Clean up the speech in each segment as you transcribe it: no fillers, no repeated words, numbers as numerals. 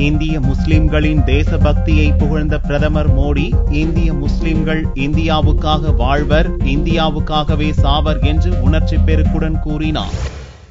இந்திய முஸ்லிம்களின் தேசபக்தியை புகழ்ந்த பிரதமர் மோடி, இந்திய முஸ்லிம்கள் இந்தியாவுக்காக வாழ்வர், இந்தியாவுக்காகவே சாவர் என்று உணர்ச்சி பெருக்குடன் கூறினார்.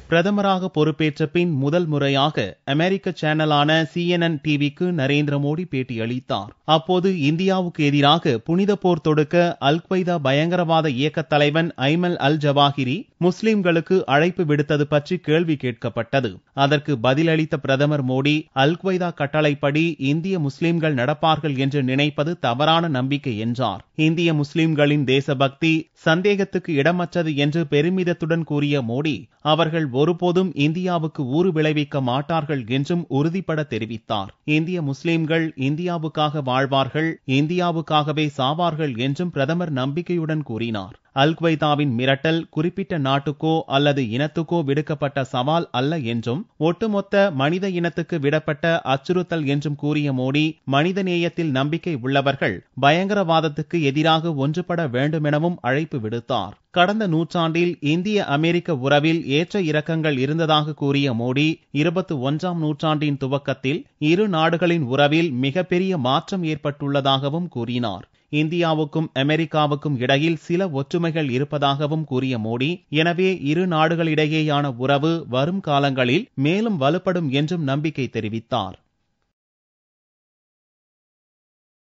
பிரதமராக பொறுப்பேற்ற பின் முதல் முறையாக அமெரிக்க சேனலான CNN டிவிக்கு நரேந்திர மோடி பேட்டியளித்தார். அப்போது இந்தியாவுக்கு எதிராக புனித போர் தொடுக்க அல்-குவைதா பயங்கரவாத இயக்க தலைவன் ஐமல் அல் ஜவாஹிரி முஸ்லிம்களுக்கு அழைப்பு விடுத்தது பற்றி கேள்வி கேட்கப்பட்டது. அதற்கு பதிலளித்த பிரதமர் மோடி, அல்-குவைதா கட்டளைப்படி இந்திய முஸ்லிம்கள் நடப்பார்கள் என்று நினைப்பது தவறான நம்பிக்கை என்றார். இந்திய முஸ்லிம்களின் தேசபக்தி சந்தேகத்துக்கு இடமற்றது என்று பெருமிதத்துடன் கூறிய மோடி, அவர்கள் ஒருபோதும் இந்தியாவுக்கு ஊறு விளைவிக்க மாட்டார்கள் என்றும் உறுதிபட தெரிவித்தார். இந்திய முஸ்லிம்கள் இந்தியாவுக்காக வாழ்வார்கள், இந்தியாவுக்காகவே சாவார்கள் என்றும் பிரதமர் நம்பிக்கையுடன் கூறினார். அல்-குவைதாவின் மிரட்டல் குறிப்பிட்ட நாட்டுக்கோ அல்லது இனத்துக்கோ விடுக்கப்பட்ட சவால் அல்ல என்றும், ஒட்டுமொத்த மனித இனத்துக்கு விடப்பட்ட அச்சுறுத்தல் என்றும் கூறிய மோடி, மனித நேயத்தில் நம்பிக்கை உள்ளவர்கள் பயங்கரவாதத்துக்கு எதிராக ஒன்றுபட வேண்டுமெனவும் அழைப்பு விடுத்தார். கடந்த நூற்றாண்டில் இந்திய அமெரிக்க உறவில் ஏற்ற இறக்கங்கள் இருந்ததாக கூறிய மோடி, 21ஆம் நூற்றாண்டின் துவக்கத்தில் இரு நாடுகளின் உறவில் மிகப்பெரிய மாற்றம் ஏற்பட்டுள்ளதாகவும் கூறினார். இந்தியாவுக்கும் அமெரிக்காவுக்கும் இடையில் சில ஒற்றுமைகள் இருப்பதாகவும் கூறிய மோடி, எனவே இரு நாடுகளிடையேயான உறவு வரும் காலங்களில் மேலும் வலுப்படும் என்றும் நம்பிக்கை தெரிவித்தார்.